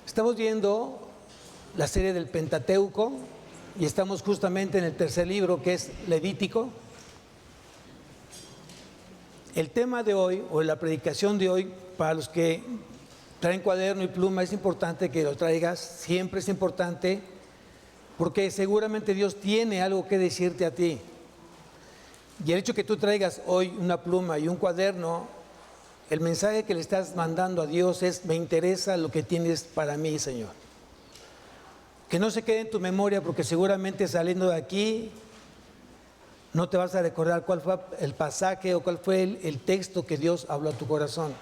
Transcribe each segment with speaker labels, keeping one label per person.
Speaker 1: Estamos viendo la serie del Pentateuco y estamos justamente en el tercer libro, que es Levítico. El tema de hoy, o la predicación de hoy, para los que traen cuaderno y pluma, es importante que lo traigas, siempre es importante, porque seguramente Dios tiene algo que decirte a ti. Y el hecho que tú traigas hoy una pluma y un cuaderno, el mensaje que le estás mandando a Dios es: me interesa lo que tienes para mí, Señor. Que no se quede en tu memoria, porque seguramente saliendo de aquí no te vas a recordar cuál fue el pasaje o cuál fue el texto que Dios habló a tu corazón.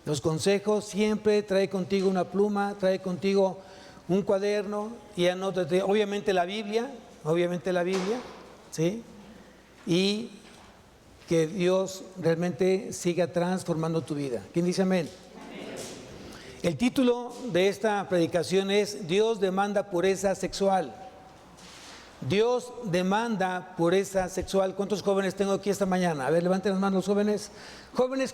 Speaker 1: Los consejos: siempre trae contigo una pluma, trae contigo un cuaderno y anótate, obviamente la Biblia, ¿sí? Y que Dios realmente siga transformando tu vida. ¿Quién dice amén? Amén. El título de esta predicación es: Dios demanda pureza sexual. Dios demanda pureza sexual. ¿Cuántos jóvenes tengo aquí esta mañana? A ver, levanten las manos los jóvenes. Jóvenes.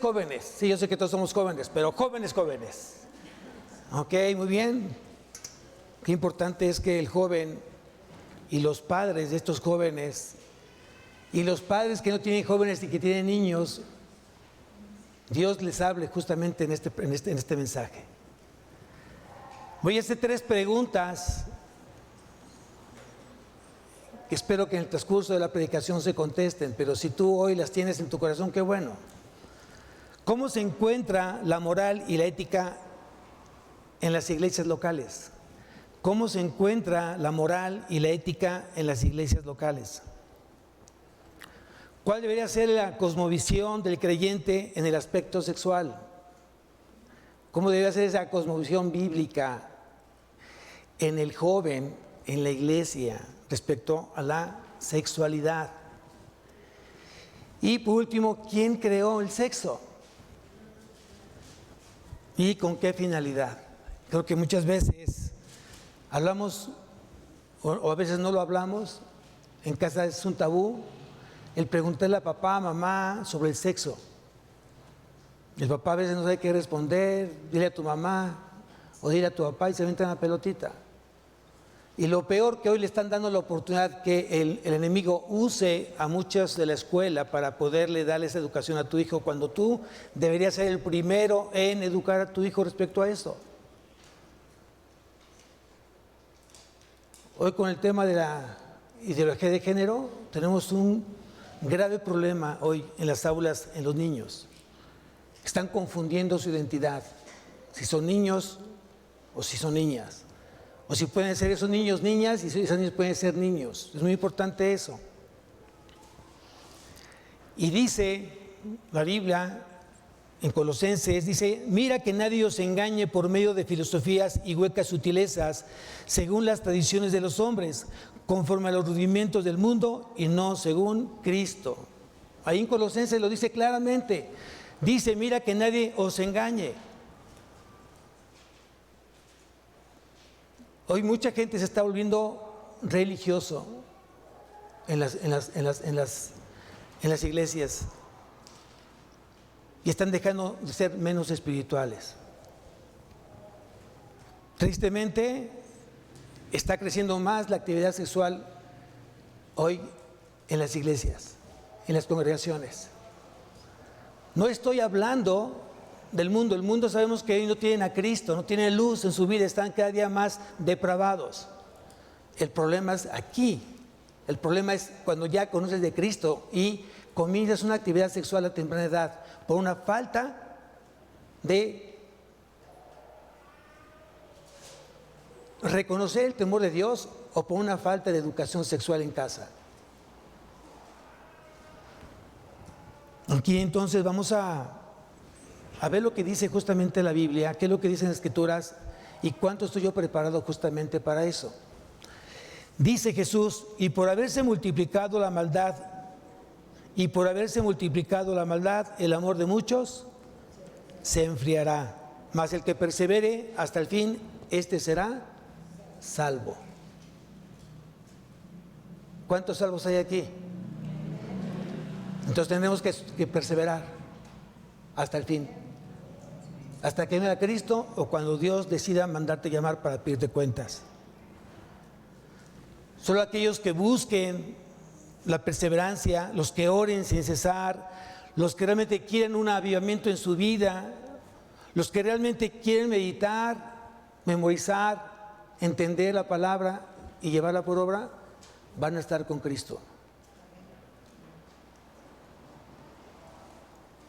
Speaker 1: Sí, yo sé que todos somos jóvenes, pero jóvenes. Ok, muy bien. Qué importante es que el joven y los padres de estos jóvenes y los padres que no tienen jóvenes y que tienen niños, Dios les hable justamente en este mensaje. Voy a hacer 3 preguntas que espero que en el transcurso de la predicación se contesten, pero si tú hoy las tienes en tu corazón, qué bueno. ¿Cómo se encuentra la moral y la ética en las iglesias locales? ¿Cómo se encuentra la moral y la ética en las iglesias locales? ¿Cuál debería ser la cosmovisión del creyente en el aspecto sexual? ¿Cómo debería ser esa cosmovisión bíblica en el joven, en la iglesia, respecto a la sexualidad? Y por último, ¿quién creó el sexo? ¿Y con qué finalidad? Creo que muchas veces hablamos, o a veces no lo hablamos, en casa es un tabú, el preguntarle a papá, mamá sobre el sexo. El papá a veces no sabe qué responder. Dile a tu mamá o dile a tu papá y se avienta una pelotita. Y lo peor, que hoy le están dando la oportunidad que el enemigo use a muchos de la escuela para poderle darle esa educación a tu hijo, cuando tú deberías ser el primero en educar a tu hijo respecto a eso. Hoy, con el tema de la ideología de género, tenemos un grave problema hoy en las aulas, en los niños. Están confundiendo su identidad, si son niños o si son niñas, o si pueden ser esos niños niñas y esos niños pueden ser niños. Es muy importante eso. Y dice la Biblia en Colosenses, dice: mira que nadie os engañe por medio de filosofías y huecas sutilezas, según las tradiciones de los hombres, conforme a los rudimientos del mundo y no según Cristo. Ahí en Colosenses lo dice claramente. Dice: mira que nadie os engañe. Hoy mucha gente se está volviendo religioso en las iglesias y están dejando de ser menos espirituales. Tristemente, está creciendo más la actividad sexual hoy en las iglesias, en las congregaciones. No estoy hablando del mundo. El mundo, sabemos que hoy no tienen a Cristo, no tienen luz en su vida, están cada día más depravados. El problema es aquí. El problema es cuando ya conoces de Cristo y comienzas una actividad sexual a temprana edad por una falta de reconocer el temor de Dios o por una falta de educación sexual en casa. Aquí entonces vamos a ver lo que dice justamente la Biblia, qué es lo que dicen las Escrituras y cuánto estoy yo preparado justamente para eso. Dice Jesús: y por haberse multiplicado la maldad, el amor de muchos se enfriará, mas el que persevere hasta el fin, este será salvo. ¿Cuántos salvos hay aquí? Entonces tenemos que perseverar hasta el fin. hasta que venga Cristo o cuando Dios decida mandarte llamar para pedirte cuentas. Solo aquellos que busquen la perseverancia, los que oren sin cesar, los que realmente quieren un avivamiento en su vida, los que realmente quieren meditar, memorizar, entender la palabra y llevarla por obra, van a estar con Cristo.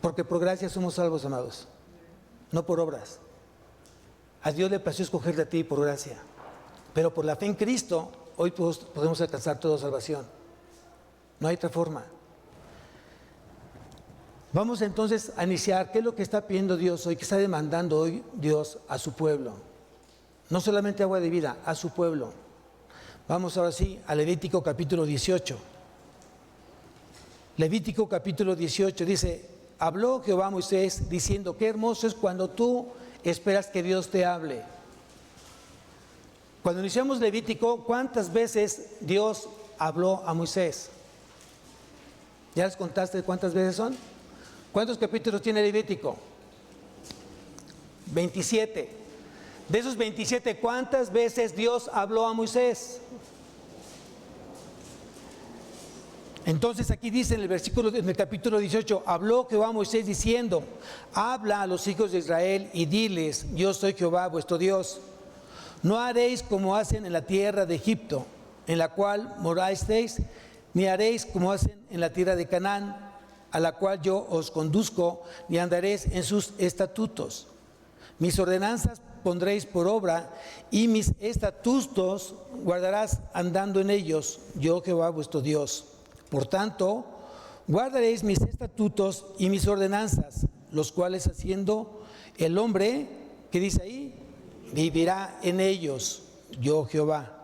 Speaker 1: Porque por gracia somos salvos, amados, no por obras. A Dios le plació escogerte a ti por gracia, pero por la fe en Cristo hoy podemos alcanzar toda salvación. No hay otra forma. Vamos entonces a iniciar. ¿Qué es lo que está pidiendo Dios hoy? ¿Qué está demandando hoy Dios a su pueblo? No solamente agua de vida, a su pueblo. Vamos ahora sí a Levítico capítulo 18. Levítico capítulo 18 dice: habló Jehová a Moisés diciendo, qué hermoso es cuando tú esperas que Dios te hable. Cuando iniciamos Levítico, ¿cuántas veces Dios habló a Moisés? ¿Ya les contaste cuántas veces son? ¿Cuántos capítulos tiene Levítico? 27. De esos 27, ¿cuántas veces Dios habló a Moisés? Entonces aquí dice en el capítulo 18, habló Jehová a Moisés diciendo, habla a los hijos de Israel y diles, yo soy Jehová vuestro Dios. No haréis como hacen en la tierra de Egipto, en la cual morasteis, ni haréis como hacen en la tierra de Canaán, a la cual yo os conduzco, ni andaréis en sus estatutos. Mis ordenanzas pondréis por obra, y mis estatutos guardarás andando en ellos, yo Jehová vuestro Dios. Por tanto, guardaréis mis estatutos y mis ordenanzas, los cuales haciendo el hombre, ¿qué dice ahí? Vivirá en ellos, yo Jehová.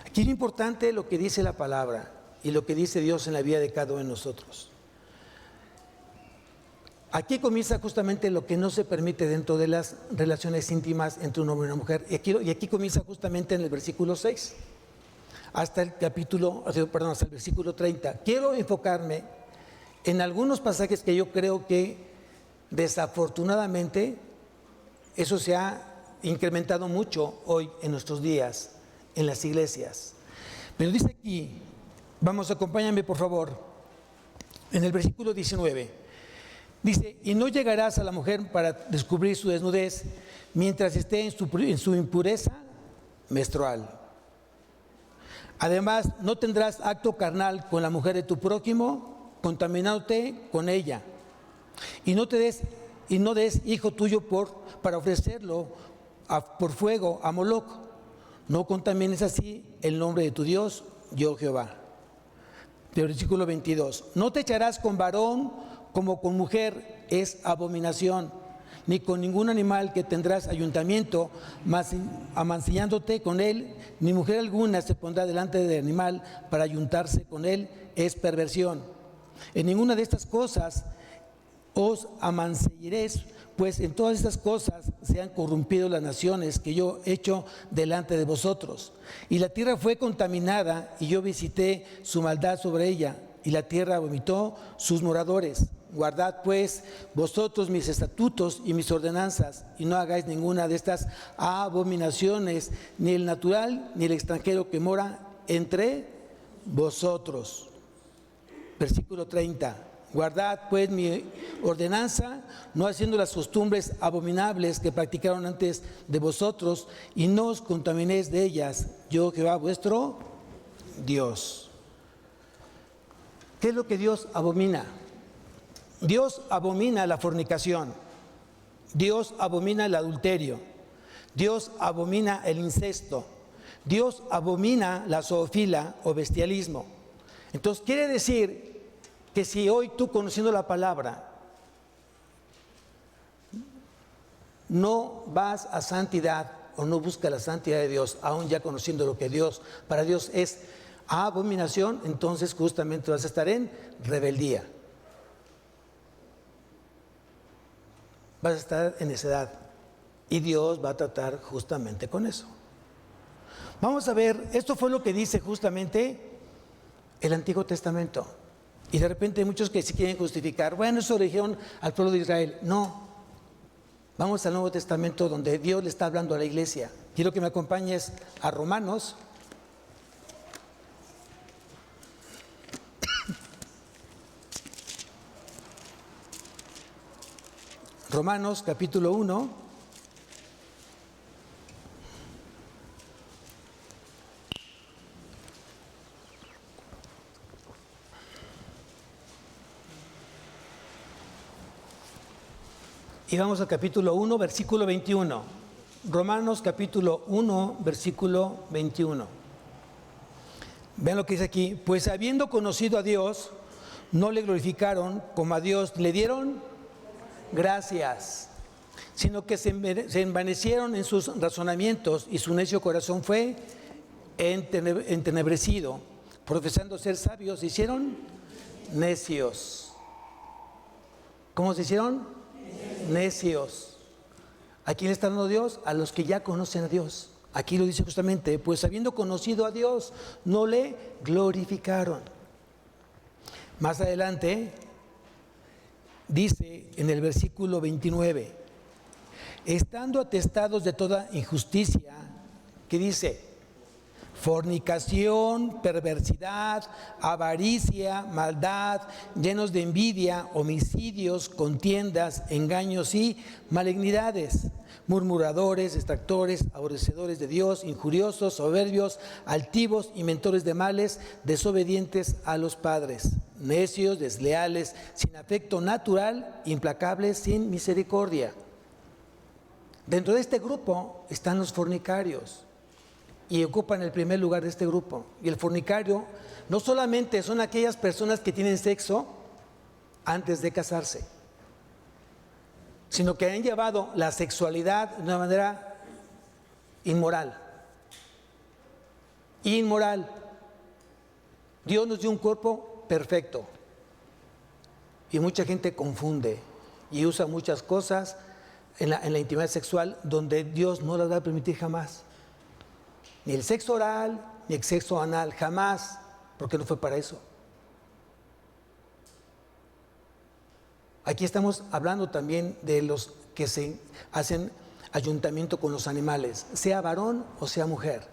Speaker 1: Aquí es importante lo que dice la palabra y lo que dice Dios en la vida de cada uno de nosotros. Aquí comienza justamente lo que no se permite dentro de las relaciones íntimas entre un hombre y una mujer. Y aquí comienza justamente en el versículo 6, hasta el versículo 30. Quiero enfocarme en algunos pasajes que yo creo que desafortunadamente eso se ha incrementado mucho hoy en nuestros días, en las iglesias. Pero dice aquí, acompáñame por favor, en el versículo 19. Dice, y no llegarás a la mujer para descubrir su desnudez mientras esté en su impureza menstrual. Además, no tendrás acto carnal con la mujer de tu prójimo, contaminándote con ella. Y no des hijo tuyo para ofrecerlo por fuego a Moloc. No contamines así el nombre de tu Dios, yo Jehová. Versículo 22. No te echarás con varón como con mujer, es abominación, ni con ningún animal que tendrás ayuntamiento, amancillándote con él, ni mujer alguna se pondrá delante del animal para ayuntarse con él, es perversión. En ninguna de estas cosas os amancillaréis, pues en todas estas cosas se han corrompido las naciones que yo he hecho delante de vosotros. Y la tierra fue contaminada, y yo visité su maldad sobre ella, y la tierra vomitó sus moradores. Guardad pues vosotros mis estatutos y mis ordenanzas, y no hagáis ninguna de estas abominaciones, ni el natural ni el extranjero que mora entre vosotros. Versículo 30. Guardad pues mi ordenanza, no haciendo las costumbres abominables que practicaron antes de vosotros, y no os contaminéis de ellas, yo Jehová vuestro Dios. ¿Qué es lo que Dios abomina? Dios abomina la fornicación, Dios abomina el adulterio, Dios abomina el incesto, Dios abomina la zoofilia o bestialismo. Entonces quiere decir que si hoy tú, conociendo la palabra, no vas a santidad o no buscas la santidad de Dios, aún ya conociendo lo que Dios, para Dios es abominación, entonces justamente vas a estar en rebeldía. Vas a estar en necedad y Dios va a tratar justamente con eso. Vamos a ver, esto fue lo que dice justamente el Antiguo Testamento. Y de repente hay muchos que sí quieren justificar, bueno, eso lo dijeron al pueblo de Israel. No, Vamos al Nuevo Testamento donde Dios le está hablando a la iglesia. Quiero que me acompañes a Romanos. Romanos capítulo 1. Y vamos al capítulo 1, versículo 21. Romanos capítulo 1, versículo 21. Vean lo que dice aquí. Pues habiendo conocido a Dios, no le glorificaron como a Dios le dieron gracias, sino que se envanecieron en sus razonamientos y su necio corazón fue entenebrecido. Profesando ser sabios, se hicieron necios. ¿Cómo se hicieron? Necios. ¿A quién está hablando Dios? A los que ya conocen a Dios. Aquí lo dice justamente, pues habiendo conocido a Dios, no le glorificaron. Más adelante dice en el versículo 29, estando atestados de toda injusticia, ¿qué dice? Fornicación, perversidad, avaricia, maldad, llenos de envidia, homicidios, contiendas, engaños y malignidades, murmuradores, extractores, aborrecedores de Dios, injuriosos, soberbios, altivos, inventores de males, desobedientes a los padres, necios, desleales, sin afecto natural, implacables, sin misericordia. Dentro de este grupo están los fornicarios. Y ocupan el primer lugar de este grupo. Y el fornicario no solamente son aquellas personas que tienen sexo antes de casarse, sino que han llevado la sexualidad de una manera inmoral. Inmoral. Dios nos dio un cuerpo perfecto. Y mucha gente confunde y usa muchas cosas en la intimidad sexual donde Dios no las va a permitir jamás. Ni el sexo oral, ni el sexo anal, jamás, porque no fue para eso. Aquí estamos hablando también de los que se hacen ayuntamiento con los animales, sea varón o sea mujer.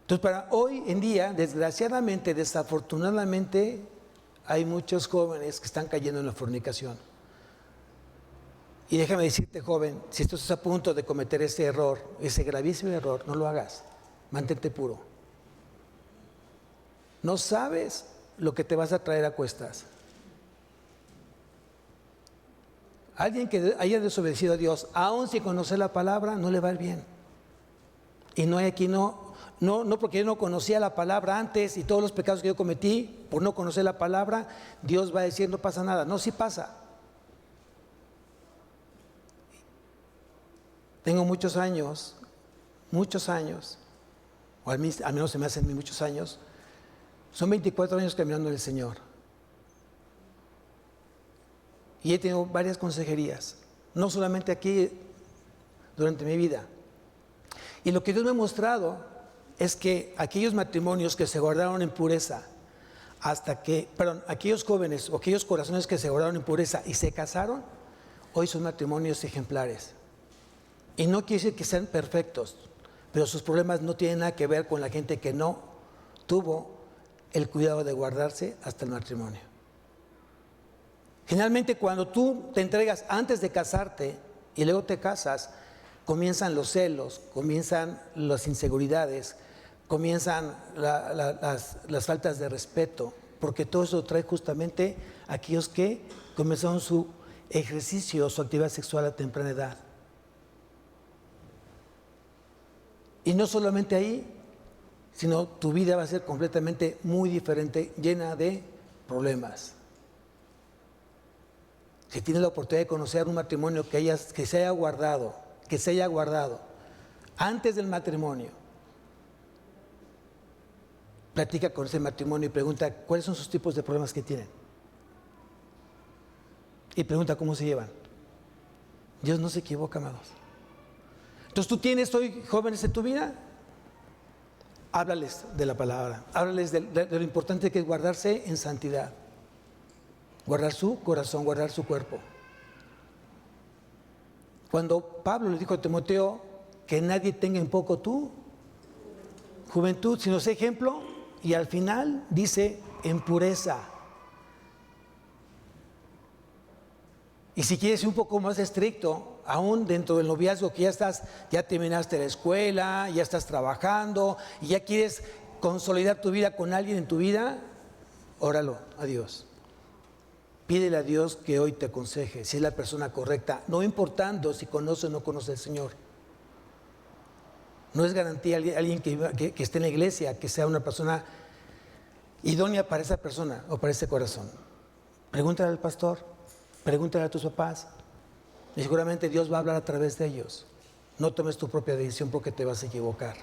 Speaker 1: Entonces, para hoy en día, desgraciadamente, desafortunadamente, hay muchos jóvenes que están cayendo en la fornicación. Y déjame decirte, joven, si estás a punto de cometer ese error, ese gravísimo error, no lo hagas. Mantente puro. No sabes lo que te vas a traer a cuestas. Alguien que haya desobedecido a Dios, aun si conoce la palabra, no le va a ir bien. Y no hay aquí, no porque yo no conocía la palabra antes y todos los pecados que yo cometí por no conocer la palabra, Dios va a decir no pasa nada. No, sí pasa. Tengo muchos años, o al menos se me hacen muchos años, son 24 años caminando en el Señor. Y he tenido varias consejerías, no solamente aquí, durante mi vida. Y lo que Dios me ha mostrado es que aquellos matrimonios que se guardaron en pureza, aquellos jóvenes o aquellos corazones que se guardaron en pureza y se casaron, hoy son matrimonios ejemplares. Y no quiere decir que sean perfectos, pero sus problemas no tienen nada que ver con la gente que no tuvo el cuidado de guardarse hasta el matrimonio. Generalmente cuando tú te entregas antes de casarte y luego te casas, comienzan los celos, comienzan las inseguridades, comienzan las faltas de respeto, porque todo eso trae justamente a aquellos que comenzaron su ejercicio, su actividad sexual a temprana edad. Y no solamente ahí, sino tu vida va a ser completamente muy diferente, llena de problemas. Si tienes la oportunidad de conocer un matrimonio que se haya guardado antes del matrimonio, platica con ese matrimonio y pregunta cuáles son sus tipos de problemas que tienen. Y pregunta cómo se llevan. Dios no se equivoca, amados. Entonces tú tienes hoy jóvenes en tu vida, háblales de la palabra, háblales de lo importante que es guardarse en santidad. guardar su corazón, guardar su cuerpo. Cuando Pablo le dijo a Timoteo que nadie tenga en poco tu juventud, sino sé ejemplo, y al final dice en pureza. Y si quieres ser un poco más estricto, aún dentro del noviazgo que ya terminaste la escuela, ya estás trabajando y ya quieres consolidar tu vida con alguien en tu vida, óralo a Dios. Pídele a Dios que hoy te aconseje si es la persona correcta, no importando si conoce o no conoce al Señor. No es garantía alguien que esté en la iglesia, que sea una persona idónea para esa persona o para ese corazón. Pregúntale al pastor, pregúntale a tus papás y seguramente Dios va a hablar a través de ellos. No tomes tu propia decisión porque te vas a equivocar.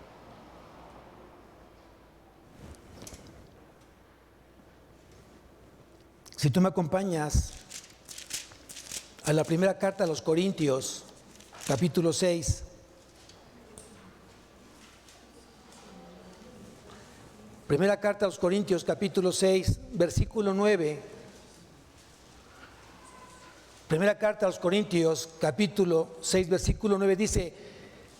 Speaker 1: Si tú me acompañas a la primera carta a los Corintios, capítulo 6. Primera carta a los Corintios, capítulo 6, versículo 9. Primera carta a los Corintios, capítulo 6, versículo 9 dice: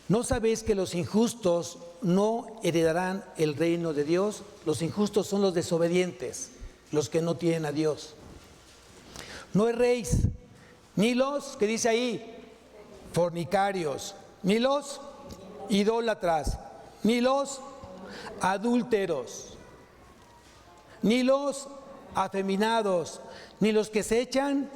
Speaker 1: ¿no sabéis que los injustos no heredarán el reino de Dios? Los injustos son los desobedientes, los que no tienen a Dios. No erréis, ni los, que dice ahí, fornicarios, ni los idólatras, ni los adúlteros, ni los afeminados, ni los que se echan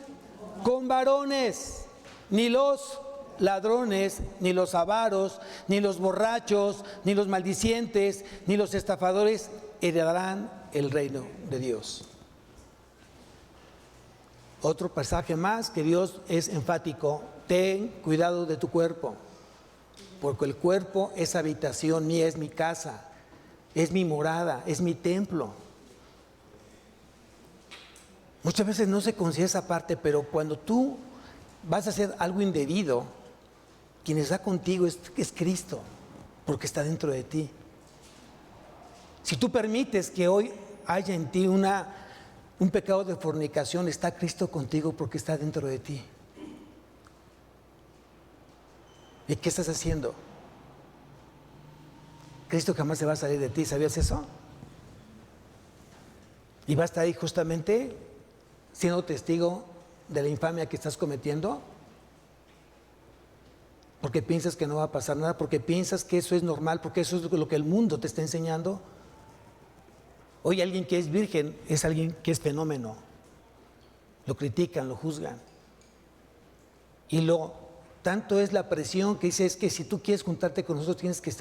Speaker 1: con varones, ni los ladrones, ni los avaros, ni los borrachos, ni los maldicientes, ni los estafadores heredarán el reino de Dios. Otro pasaje más que Dios es enfático: ten cuidado de tu cuerpo, porque el cuerpo es habitación mía, es mi casa, es mi morada, es mi templo. Muchas veces no se considera esa parte, pero cuando tú vas a hacer algo indebido, quien está contigo es Cristo, porque está dentro de ti. Si tú permites que hoy haya en ti un pecado de fornicación, está Cristo contigo porque está dentro de ti. ¿Y qué estás haciendo? Cristo jamás se va a salir de ti, ¿sabías eso? Y va a estar ahí justamente siendo testigo de la infamia que estás cometiendo, porque piensas que no va a pasar nada, porque piensas que eso es normal, porque eso es lo que el mundo te está enseñando. Hoy alguien que es virgen es alguien que es fenómeno. Lo critican, lo juzgan. Y tanto es la presión que dice, es que si tú quieres juntarte con nosotros tienes que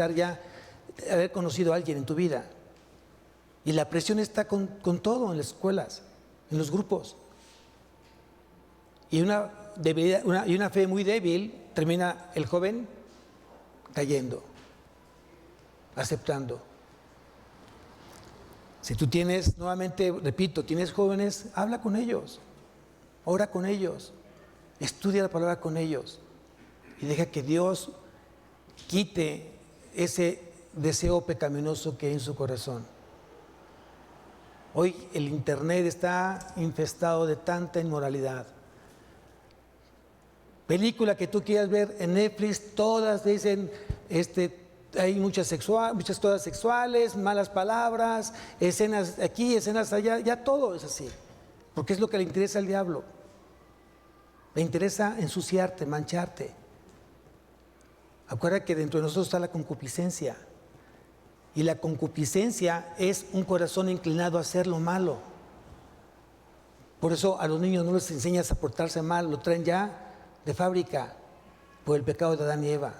Speaker 1: haber conocido a alguien en tu vida. Y la presión está con todo en las escuelas, en los grupos. Y una fe muy débil, termina el joven cayendo, aceptando. Si tú tienes, nuevamente repito, tienes jóvenes, habla con ellos, ora con ellos, estudia la palabra con ellos y deja que Dios quite ese deseo pecaminoso que hay en su corazón. Hoy el internet está infestado de tanta inmoralidad. Película que tú quieras ver en Netflix, todas dicen, hay muchas cosas sexuales, malas palabras, escenas aquí, escenas allá, ya todo es así, porque es lo que le interesa al diablo. Le interesa ensuciarte, mancharte. Acuérdate que dentro de nosotros está la concupiscencia, y la concupiscencia es un corazón inclinado a hacer lo malo. Por eso a los niños no les enseñas a portarse mal, lo traen ya de fábrica por el pecado de Adán y Eva.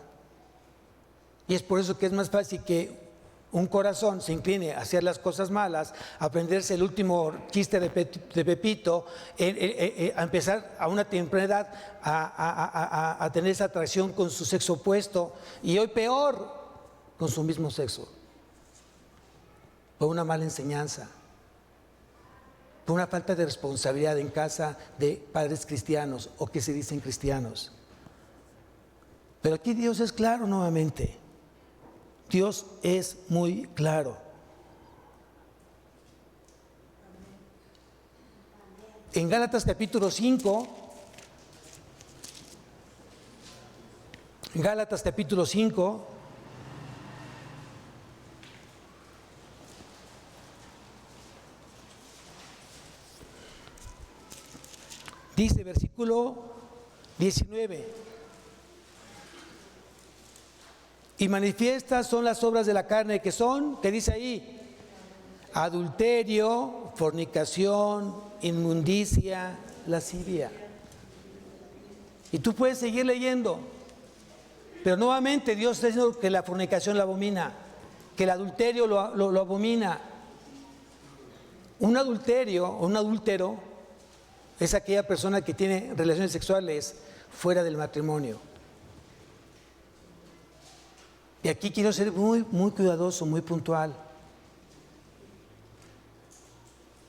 Speaker 1: Y es por eso que es más fácil que un corazón se incline a hacer las cosas malas, a aprenderse el último chiste de Pepito, a empezar a una temprana edad a tener esa atracción con su sexo opuesto, y hoy peor, con su mismo sexo, por una mala enseñanza, por una falta de responsabilidad en casa de padres cristianos o que se dicen cristianos. Pero aquí Dios es claro nuevamente. Dios es muy claro. en Gálatas capítulo 5, Gálatas capítulo 5, dice versículo 19: y manifiestas son las obras de la carne, que son, ¿qué dice ahí? Adulterio, fornicación, inmundicia, lascivia. Y tú puedes seguir leyendo, pero nuevamente Dios está diciendo que la fornicación la abomina, que el adulterio lo abomina. Un adulterio o un adúltero es aquella persona que tiene relaciones sexuales fuera del matrimonio. Y aquí quiero ser muy cuidadoso, muy puntual.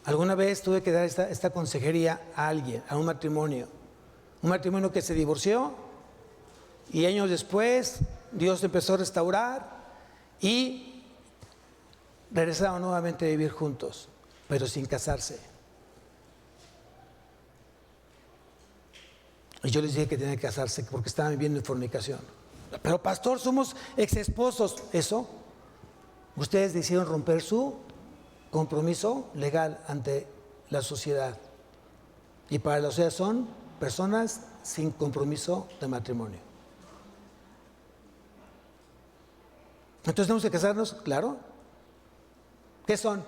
Speaker 1: Alguna vez tuve que dar esta consejería a alguien, a un matrimonio que se divorció, y años después Dios empezó a restaurar y regresaron nuevamente a vivir juntos, pero sin casarse. Y yo les dije que tenían que casarse porque estaban viviendo en fornicación. Pero pastor, somos ex esposos. Eso, ustedes decidieron romper su compromiso legal ante la sociedad. Y para la sociedad son personas sin compromiso de matrimonio. Entonces tenemos que casarnos, claro. ¿Qué son?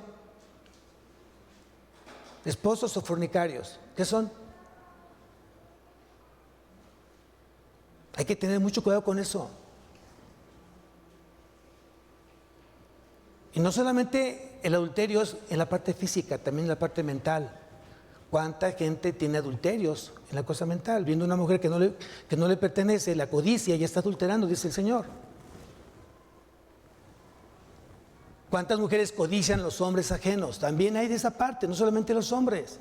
Speaker 1: ¿Esposos o fornicarios? ¿Qué son? Hay que tener mucho cuidado con eso. Y no solamente el adulterio es en la parte física, también en la parte mental. ¿Cuánta gente tiene adulterios en la cosa mental? Viendo una mujer que no le pertenece, la codicia, y está adulterando, dice el Señor. ¿Cuántas mujeres codician los hombres ajenos? También hay de esa parte, no solamente los hombres.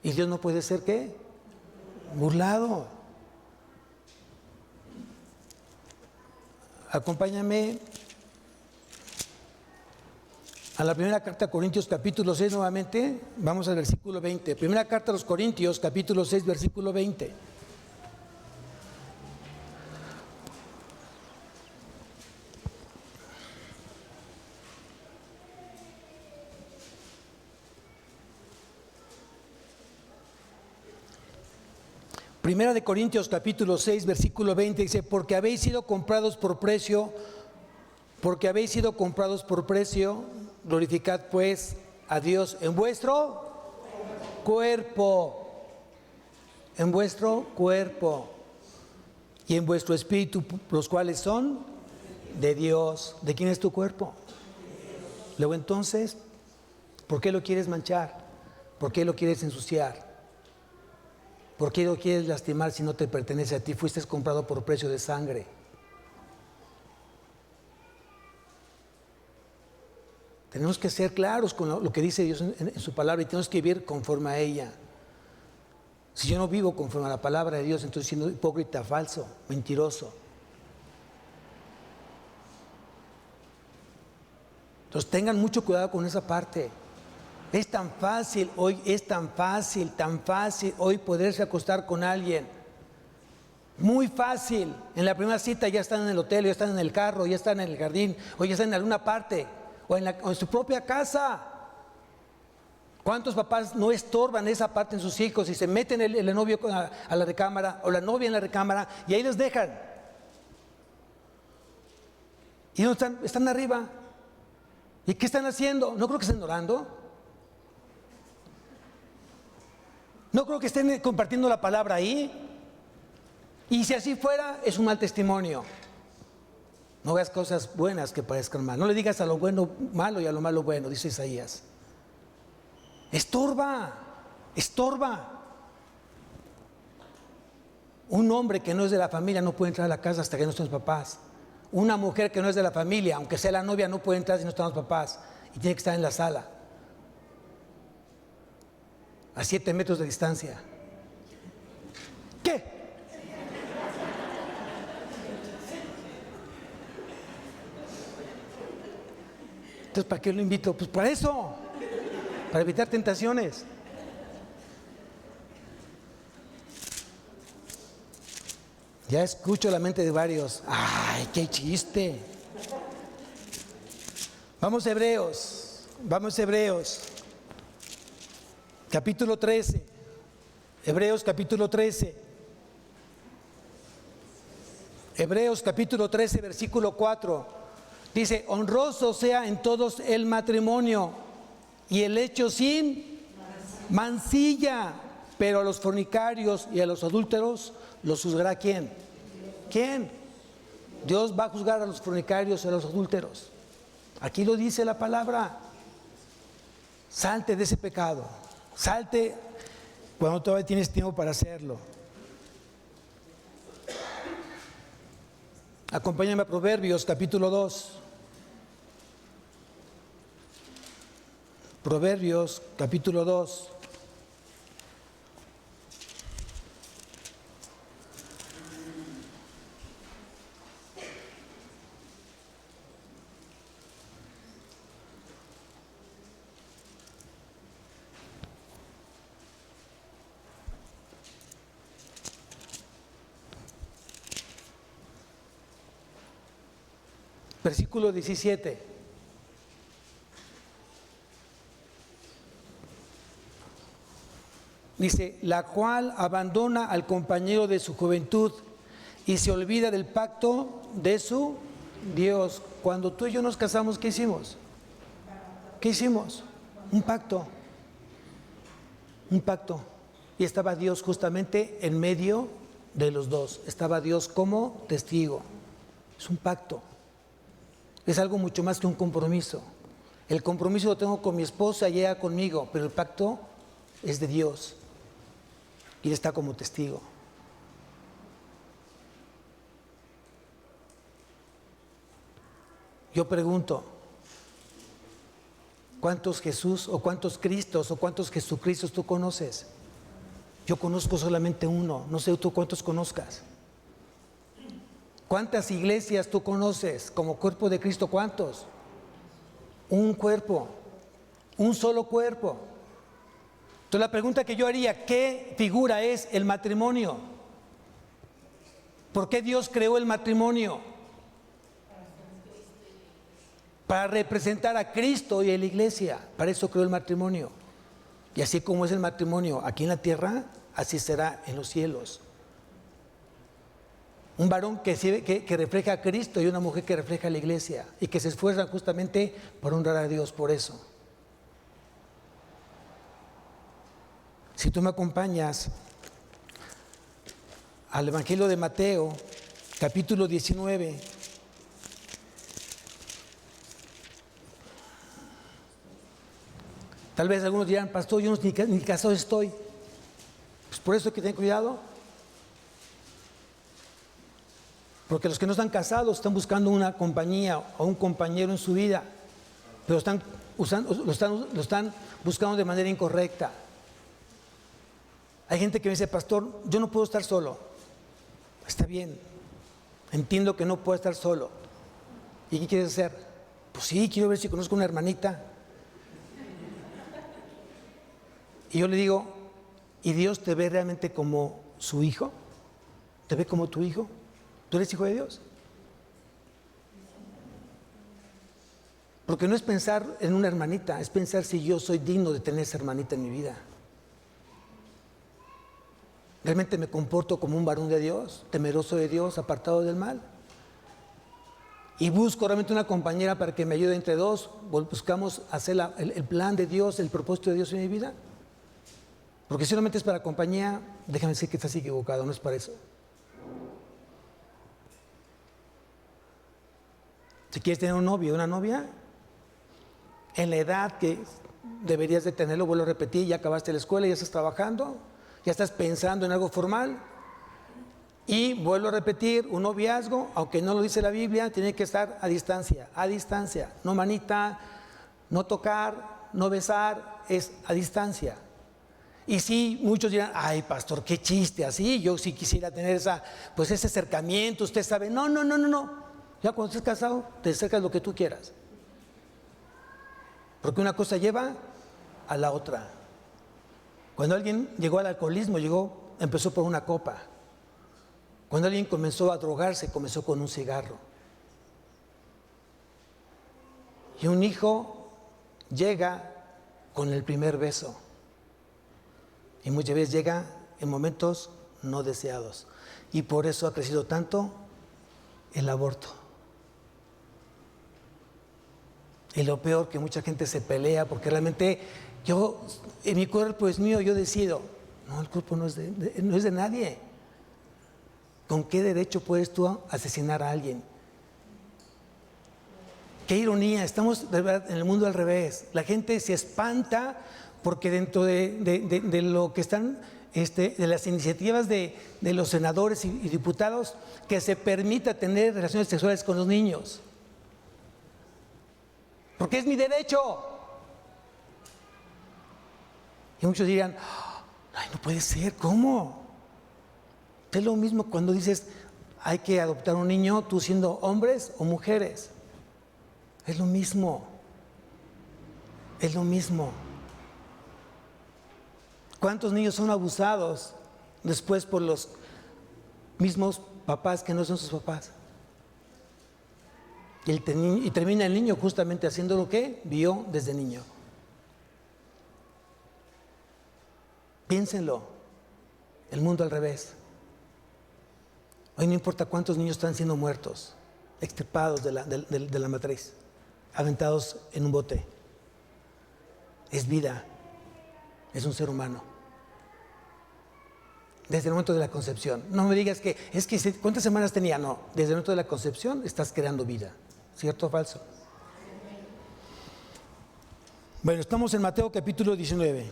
Speaker 1: ¿Y Dios no puede ser qué? Burlado. Acompáñame a la primera carta a Corintios capítulo 6 nuevamente. Vamos al versículo 20. Primera carta a los Corintios capítulo 6 versículo 20. Primera de Corintios capítulo 6 versículo 20 dice: porque habéis sido comprados por precio, glorificad pues a Dios en vuestro cuerpo, y en vuestro espíritu, los cuales son de Dios. ¿De quién es tu cuerpo? Luego entonces, ¿por qué lo quieres manchar? ¿Por qué lo quieres ensuciar? ¿Por qué lo quieres lastimar si no te pertenece a ti? Fuiste comprado por precio de sangre. Tenemos que ser claros con lo que dice Dios en su palabra, y tenemos que vivir conforme a ella. Si yo no vivo conforme a la palabra de Dios, entonces siendo hipócrita, falso, mentiroso. Entonces tengan mucho cuidado con esa parte. Es tan fácil hoy poderse acostar con alguien. Muy fácil. En la primera cita ya están en el hotel, ya están en el carro, ya están en el jardín, o ya están en alguna parte, o en su propia casa. ¿Cuántos papás no estorban esa parte en sus hijos y se meten el novio a la recámara, o la novia en la recámara, y ahí los dejan? Y no están arriba. ¿Y qué están haciendo? No creo que estén orando. No creo que estén compartiendo la palabra ahí. Y si así fuera, es un mal testimonio. No hagas cosas buenas que parezcan mal. No le digas a lo bueno malo y a lo malo bueno, dice Isaías. Estorba. Un hombre que no es de la familia no puede entrar a la casa hasta que no estén los papás. Una mujer que no es de la familia, aunque sea la novia, no puede entrar si no están los papás. Y tiene que estar en la sala, a 7 metros de distancia. ¿Qué? Entonces, ¿para qué lo invito? Pues para eso. para evitar tentaciones. Ya escucho la mente de varios. ¡Ay, qué chiste! Vamos a Hebreos. Capítulo 13. Hebreos capítulo 13. Hebreos capítulo 13, versículo 4. Dice: honroso sea en todos el matrimonio y el hecho sin mancilla, pero a los fornicarios y a los adúlteros los juzgará ¿quién? ¿Quién? Dios va a juzgar a los fornicarios y a los adúlteros. Aquí lo dice la palabra. Salte de ese pecado. Salte cuando todavía tienes tiempo para hacerlo. Acompáñame a Proverbios capítulo 2. Proverbios capítulo 2. Versículo 17. Dice: la cual abandona al compañero de su juventud y se olvida del pacto de su Dios. Cuando tú y yo nos casamos, ¿qué hicimos? ¿Qué hicimos? Un pacto. Un pacto. Y estaba Dios justamente en medio de los dos. Estaba Dios como testigo. Es un pacto. Es algo mucho más que un compromiso. El compromiso lo tengo con mi esposa y ella conmigo, pero el pacto es de Dios y Él está como testigo. Yo pregunto, ¿cuántos Jesús o cuántos Cristos o cuántos Jesucristos tú conoces? Yo conozco solamente uno, no sé tú cuántos conozcas. ¿Cuántas iglesias tú conoces como cuerpo de Cristo? ¿Cuántos? Un cuerpo, un solo cuerpo. Entonces la pregunta que yo haría: ¿qué figura es el matrimonio? ¿Por qué Dios creó el matrimonio? Para representar a Cristo y a la iglesia. Para eso creó el matrimonio. Y así como es el matrimonio aquí en la tierra, así será en los cielos. Un varón que refleja a Cristo y una mujer que refleja a la iglesia y que se esfuerzan justamente por honrar a Dios por eso. Si tú me acompañas al Evangelio de Mateo, capítulo 19. Tal vez algunos dirán: pastor, yo ni casado estoy. Pues por eso hay que tener cuidado. Porque los que no están casados están buscando una compañía o un compañero en su vida, pero lo están buscando de manera incorrecta. Hay gente que me dice: pastor, yo no puedo estar solo. Está bien, entiendo que no puedo estar solo. ¿Y qué quieres hacer? Pues sí, quiero ver si conozco una hermanita. Y yo le digo: ¿y Dios te ve realmente como su hijo? ¿Te ve como tu hijo? ¿Tú eres hijo de Dios? Porque no es pensar en una hermanita, es pensar si yo soy digno de tener esa hermanita en mi vida. ¿Realmente me comporto como un varón de Dios, temeroso de Dios, apartado del mal? Y busco realmente una compañera para que me ayude entre dos. Buscamos hacer el plan de Dios, el propósito de Dios en mi vida. Porque si solamente es para compañía, déjame decir que estás equivocado, no es para eso. Si quieres tener un novio o una novia, en la edad que deberías de tenerlo, vuelvo a repetir, ya acabaste la escuela, ya estás trabajando, ya estás pensando en algo formal. Y vuelvo a repetir, un noviazgo, aunque no lo dice la Biblia, tiene que estar a distancia, no manita, no tocar, no besar, es a distancia. Y sí, muchos dirán: ay, pastor, qué chiste, así, yo sí quisiera tener ese acercamiento, usted sabe. No. Ya cuando estés casado, te acercas lo que tú quieras. Porque una cosa lleva a la otra. Cuando alguien llegó al alcoholismo, empezó por una copa. Cuando alguien comenzó a drogarse, comenzó con un cigarro. Y un hijo llega con el primer beso. Y muchas veces llega en momentos no deseados. Y por eso ha crecido tanto el aborto. Y lo peor, que mucha gente se pelea porque realmente en mi cuerpo es mío, yo decido. No, el cuerpo no es de nadie. ¿Con qué derecho puedes tú asesinar a alguien? Qué ironía, estamos de verdad en el mundo al revés. La gente se espanta porque dentro de lo que están, de las iniciativas de los senadores y diputados, que se permita tener relaciones sexuales con los niños. Porque es mi derecho. Y muchos dirán, ay, no puede ser, ¿cómo? Es lo mismo cuando dices, hay que adoptar un niño, tú siendo hombres o mujeres. Es lo mismo. Es lo mismo. ¿Cuántos niños son abusados después por los mismos papás que no son sus papás? Y termina el niño justamente haciendo lo que vio desde niño. Piénsenlo, el mundo al revés. Hoy no importa cuántos niños están siendo muertos, extirpados de la matriz, aventados en un bote. Es vida, es un ser humano. Desde el momento de la concepción. No me digas ¿cuántas semanas tenía? No, desde el momento de la concepción estás creando vida. ¿Cierto o falso? Bueno, estamos en Mateo capítulo 19.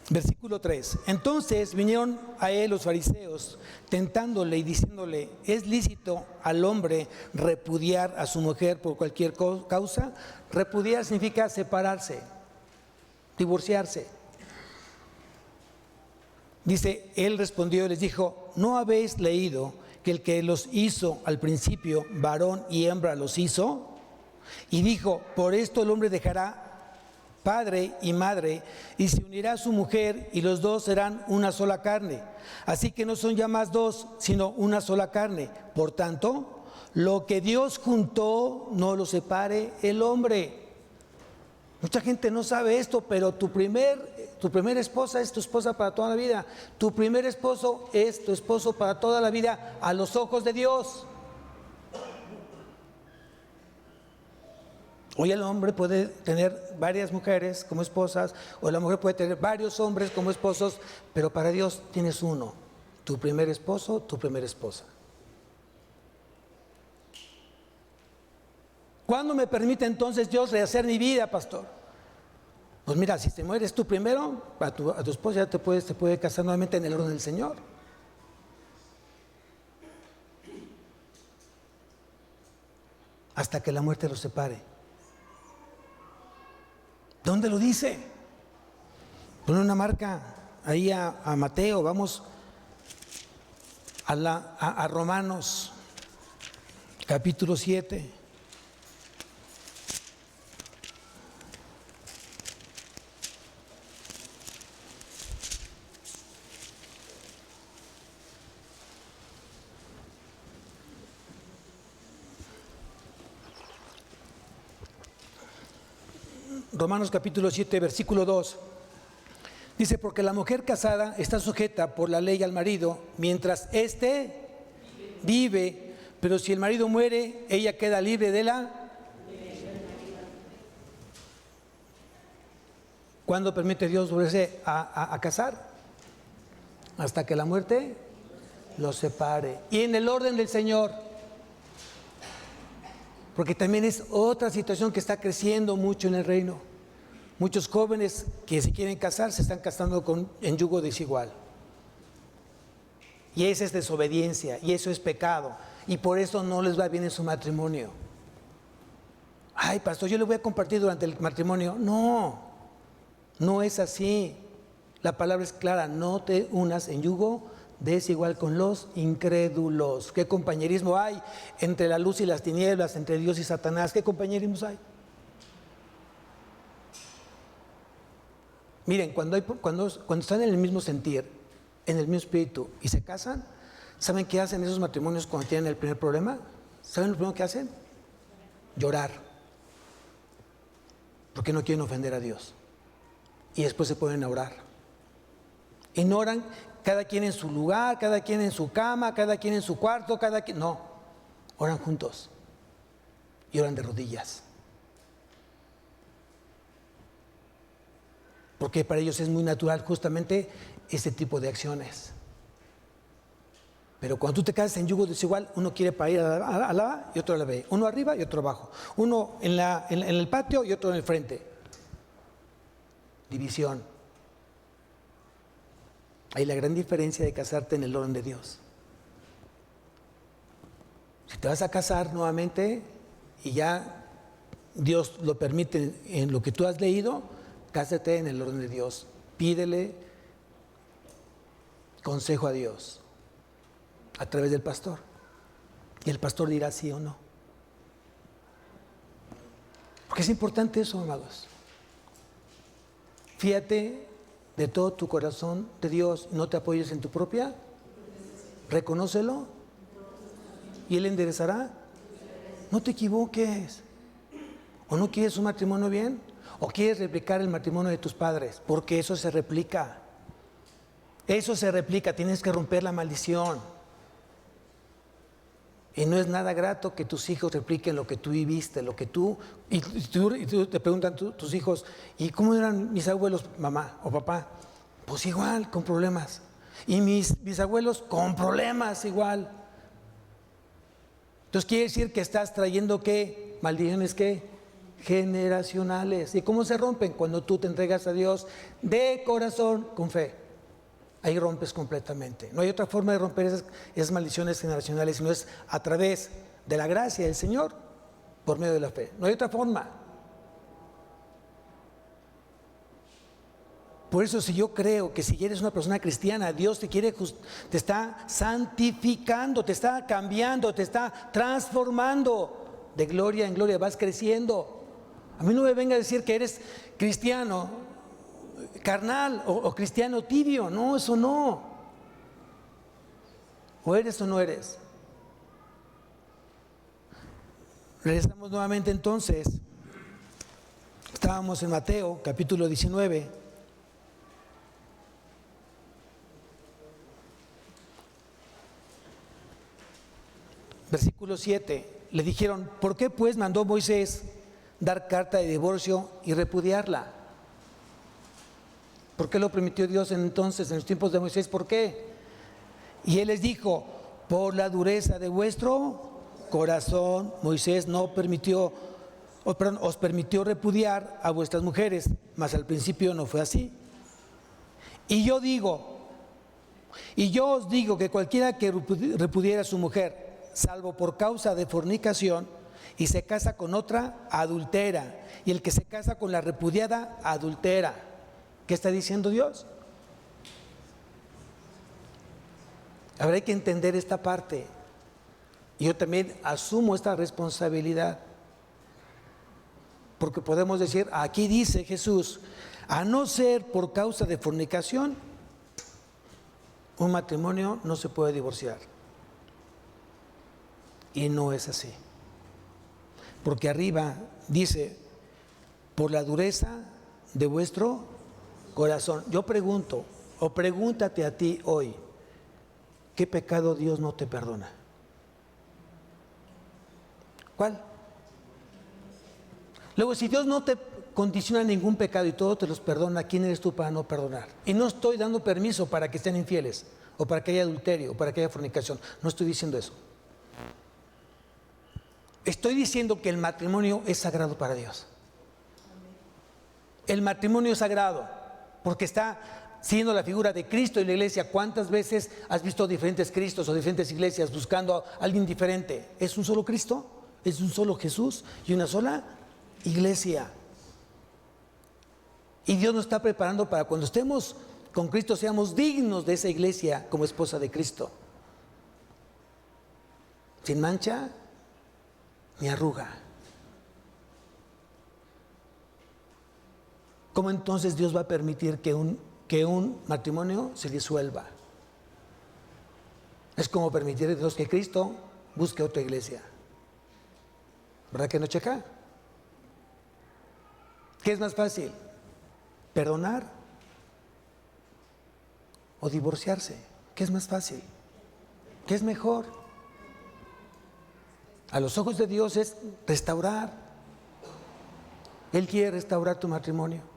Speaker 1: Versículo 3. Entonces vinieron a él los fariseos, tentándole y diciéndole, ¿es lícito al hombre repudiar a su mujer por cualquier causa? Repudiar significa separarse, divorciarse. Dice, él respondió y les dijo, ¿no habéis leído que el que los hizo al principio, varón y hembra los hizo? Y dijo, por esto el hombre dejará padre y madre, y se unirá a su mujer, y los dos serán una sola carne. Así que no son ya más dos, sino una sola carne. Por tanto, lo que Dios juntó, no lo separe el hombre. Mucha gente no sabe esto, pero tu primera esposa es tu esposa para toda la vida. Tu primer esposo es tu esposo para toda la vida a los ojos de Dios. Hoy el hombre puede tener varias mujeres como esposas, o la mujer puede tener varios hombres como esposos, pero para Dios tienes uno, tu primer esposo, tu primera esposa. ¿Cuándo me permite entonces Dios rehacer mi vida, pastor? Pues mira, si te mueres tú primero, a tu esposa ya te puede casar nuevamente en el orden del Señor. Hasta que la muerte los separe. ¿Dónde lo dice? Pone una marca ahí a Mateo, vamos a Romanos, capítulo 7. Romanos capítulo 7, versículo 2. Dice, porque la mujer casada está sujeta por la ley al marido, mientras éste vive, pero si el marido muere, ella queda libre de la... ¿Cuándo permite Dios volverse a casar? Hasta que la muerte los separe. Y en el orden del Señor. Porque también es otra situación que está creciendo mucho en el reino. Muchos jóvenes que se quieren casar se están casando en yugo desigual. Y esa es desobediencia, y eso es pecado. Y por eso no les va bien en su matrimonio. Ay, pastor, yo le voy a compartir durante el matrimonio. No, no es así. La palabra es clara, no te unas en yugo desigual con los incrédulos. ¿Qué compañerismo hay entre la luz y las tinieblas, entre Dios y Satanás? ¿Qué compañerismo hay? Miren, cuando están en el mismo sentir, en el mismo espíritu y se casan, ¿saben qué hacen esos matrimonios cuando tienen el primer problema? ¿Saben lo primero que hacen? Llorar. Porque no quieren ofender a Dios. Y después se ponen a orar. Y no oran cada quien en su lugar, cada quien en su cama, cada quien en su cuarto, cada quien... No, oran juntos. Y oran de rodillas. Porque para ellos es muy natural justamente este tipo de acciones. Pero cuando tú te casas en yugo desigual, uno quiere para ir a la A y otro a la B. Uno arriba y otro abajo. Uno en el patio y otro en el frente. División. Hay la gran diferencia de casarte en el orden de Dios. Si te vas a casar nuevamente y ya Dios lo permite en lo que tú has leído, cásate en el orden de Dios. Pídele consejo a Dios a través del pastor. Y el pastor dirá sí o no. Porque es importante eso, amados. Fíjate de todo tu corazón de Dios, no te apoyes en tu propia. Reconócelo y Él enderezará. No te equivoques. ¿O no quieres un matrimonio bien? ¿O quieres replicar el matrimonio de tus padres? Porque eso se replica. Eso se replica, tienes que romper la maldición. Y no es nada grato que tus hijos repliquen lo que tú viviste, lo que tú... Y tú te preguntan tus hijos, ¿y cómo eran mis abuelos, mamá o papá? Pues igual, con problemas. Y mis abuelos, con problemas igual. Entonces quiere decir que estás trayendo, ¿qué? Maldiciones, ¿qué? Generacionales. ¿Y cómo se rompen? Cuando tú te entregas a Dios de corazón, con fe. Ahí rompes completamente. No hay otra forma de romper esas maldiciones generacionales, sino es a través de la gracia del Señor, por medio de la fe. No hay otra forma. Por eso, si yo creo que si eres una persona cristiana, Dios te está santificando, te está cambiando, te está transformando de gloria en gloria, vas creciendo. A mí no me venga a decir que eres cristiano carnal o cristiano tibio. No, eso no. O eres o no eres. Regresamos nuevamente entonces. Estábamos en Mateo capítulo 19. Versículo 7. Le dijeron, ¿por qué pues mandó Moisés dar carta de divorcio y repudiarla? ¿Por qué lo permitió Dios entonces en los tiempos de Moisés? ¿Por qué? Y él les dijo, por la dureza de vuestro corazón, Moisés os permitió repudiar a vuestras mujeres, mas al principio no fue así. Y yo os digo que cualquiera que repudiera a su mujer, salvo por causa de fornicación, y se casa con otra, adultera. Y el que se casa con la repudiada, adultera. ¿Qué está diciendo Dios? Habrá que entender esta parte. Y yo también asumo esta responsabilidad. Porque podemos decir, aquí dice Jesús, a no ser por causa de fornicación, un matrimonio no se puede divorciar. Y no es así. Porque arriba dice, por la dureza de vuestro corazón. Yo pregunto, o pregúntate a ti hoy, ¿qué pecado Dios no te perdona? ¿Cuál? Luego, si Dios no te condiciona ningún pecado y todo te los perdona, ¿quién eres tú para no perdonar? Y no estoy dando permiso para que estén infieles, o para que haya adulterio, o para que haya fornicación. No estoy diciendo eso. Estoy diciendo que el matrimonio es sagrado para Dios. El matrimonio es sagrado porque está siendo la figura de Cristo y la iglesia. ¿Cuántas veces has visto diferentes Cristos o diferentes iglesias buscando a alguien diferente? ¿Es un solo Cristo? ¿Es un solo Jesús y una sola iglesia? Y Dios nos está preparando para cuando estemos con Cristo seamos dignos de esa iglesia como esposa de Cristo. Sin mancha ni arruga. ¿cómo entonces Dios va a permitir que un matrimonio se disuelva? Es como permitir a Dios que Cristo busque otra iglesia. ¿Verdad que no checa? ¿Qué es más fácil? ¿Perdonar o divorciarse? ¿Qué es más fácil? ¿Qué es mejor? A los ojos de Dios es restaurar. Él quiere restaurar tu matrimonio.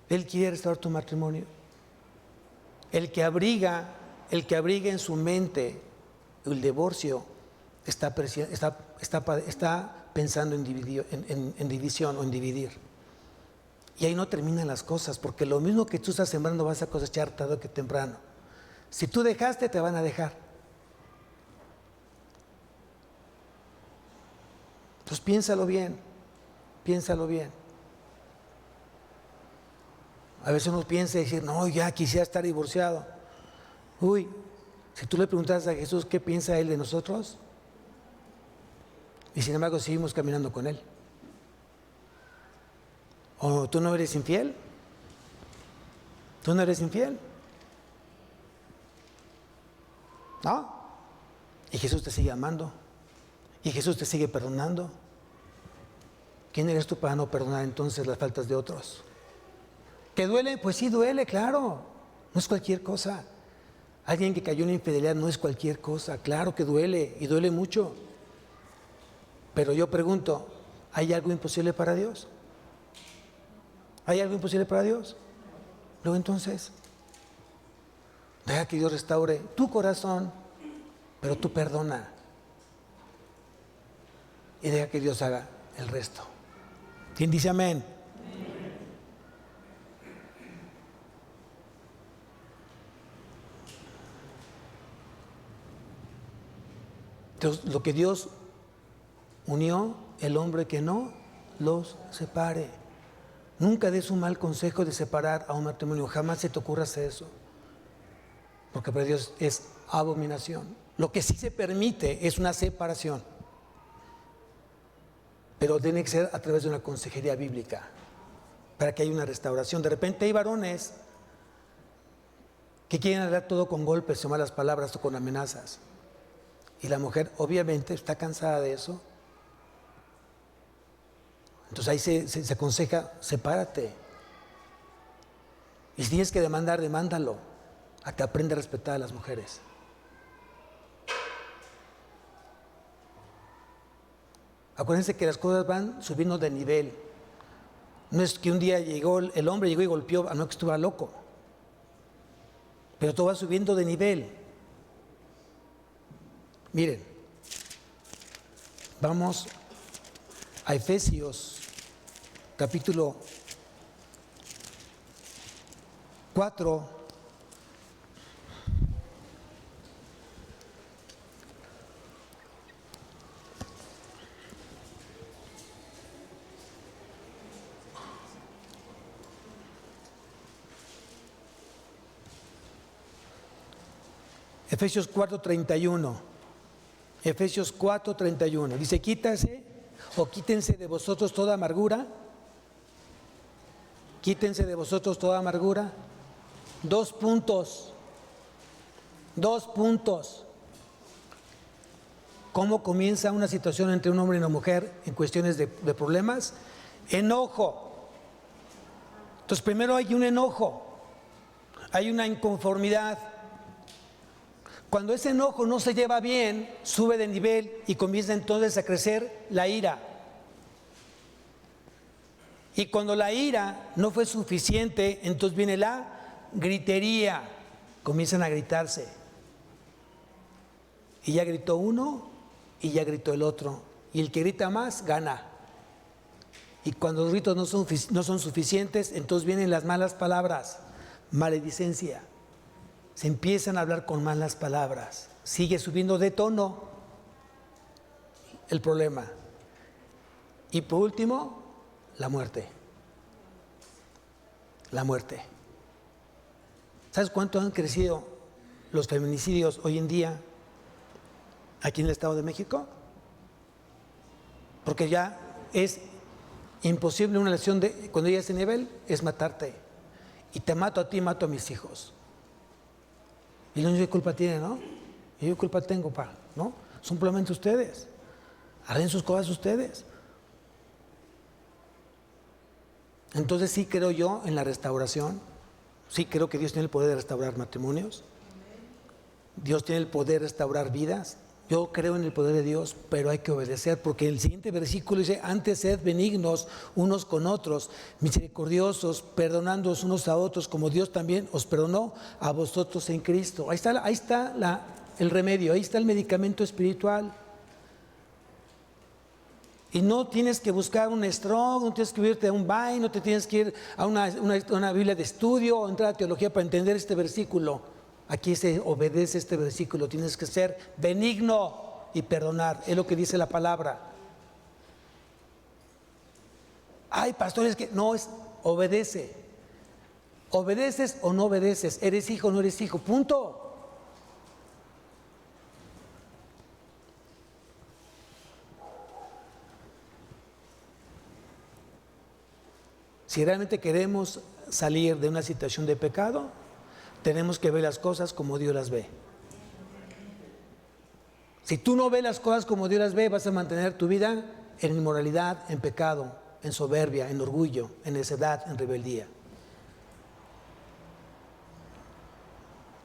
Speaker 1: Él quiere restaurar tu matrimonio. El que abriga en su mente el divorcio está pensando en división o en dividir. Y ahí no terminan las cosas, porque lo mismo que tú estás sembrando vas a cosechar tarde o que temprano. Si tú dejaste, te van a dejar. Entonces piénsalo bien, piénsalo bien. A veces uno piensa y decir, no, ya quisiera estar divorciado. Uy, si tú le preguntas a Jesús qué piensa Él de nosotros, y sin embargo seguimos caminando con Él. ¿O tú no eres infiel? ¿Tú no eres infiel? ¿No? Y Jesús te sigue amando. Y Jesús te sigue perdonando. ¿Quién eres tú para no perdonar entonces las faltas de otros? ¿Que duele? Pues sí duele, claro. No es cualquier cosa. Alguien que cayó en la infidelidad no es cualquier cosa. Claro que duele y duele mucho. Pero yo pregunto, ¿hay algo imposible para Dios? ¿Hay algo imposible para Dios? Luego entonces, deja que Dios restaure tu corazón, pero tú perdona. Y deja que Dios haga el resto. ¿Quién dice amén? Entonces, lo que Dios unió, el hombre que no los separe. Nunca des un mal consejo de separar a un matrimonio. Jamás se te ocurra hacer eso. Porque para Dios es abominación. Lo que sí se permite es una separación. Pero tiene que ser a través de una consejería bíblica. Para que haya una restauración. De repente hay varones que quieren hablar todo con golpes o malas palabras o con amenazas. Y la mujer obviamente está cansada de eso. Entonces ahí se aconseja, sepárate. Y si tienes que demandar, demándalo. A que aprenda a respetar a las mujeres. Acuérdense que las cosas van subiendo de nivel. No es que un día el hombre llegó y golpeó, a no que estuviera loco. Pero todo va subiendo de nivel. Miren, vamos a Efesios capítulo 4. Efesios 4:31. Efesios 4:31. Dice, quítense de vosotros toda amargura. Quítense de vosotros toda amargura. 2 puntos. 2 puntos. ¿Cómo comienza una situación entre un hombre y una mujer en cuestiones de problemas? Enojo. Entonces primero hay un enojo. Hay una inconformidad. Cuando ese enojo no se lleva bien, sube de nivel y comienza entonces a crecer la ira. Y cuando la ira no fue suficiente, entonces viene la gritería. Comienzan a gritarse. Y ya gritó uno y ya gritó el otro. Y el que grita más, gana. Y cuando los gritos no son suficientes, entonces vienen las malas palabras, maledicencia. Se empiezan a hablar con malas palabras. Sigue subiendo de tono el problema. Y por último, la muerte. La muerte. ¿Sabes cuánto han crecido los feminicidios hoy en día aquí en el Estado de México? Porque ya es Imposible una relación cuando llegas a ese nivel es matarte. Y te mato a ti, mato a mis hijos. Y no, ¿qué culpa tiene, no? ¿Y yo qué culpa tengo, pa? ¿No? Simplemente ustedes. Arreglen sus cosas ustedes. Entonces sí creo yo en la restauración. Sí creo que Dios tiene el poder de restaurar matrimonios. Dios tiene el poder de restaurar vidas. Yo creo en el poder de Dios, pero hay que obedecer, porque el siguiente versículo dice: antes sed benignos unos con otros, misericordiosos, perdonándoos unos a otros, como Dios también os perdonó a vosotros en Cristo. Ahí está el remedio, ahí está el medicamento espiritual. Y no tienes que buscar un Strong, no tienes que irte a un Vine, no te tienes que ir a una Biblia de estudio o entrar a teología para entender este versículo. Aquí se obedece este versículo. Tienes que ser benigno y perdonar. Es lo que dice la palabra. Ay, pastores, que no, es obedece. ¿Obedeces o no obedeces? ¿Eres hijo o no eres hijo? Punto. Si realmente queremos salir de una situación de pecado, tenemos que ver las cosas como Dios las ve. Si tú no ves las cosas como Dios las ve, vas a mantener tu vida en inmoralidad, en pecado, en soberbia, en orgullo, en necedad, en rebeldía.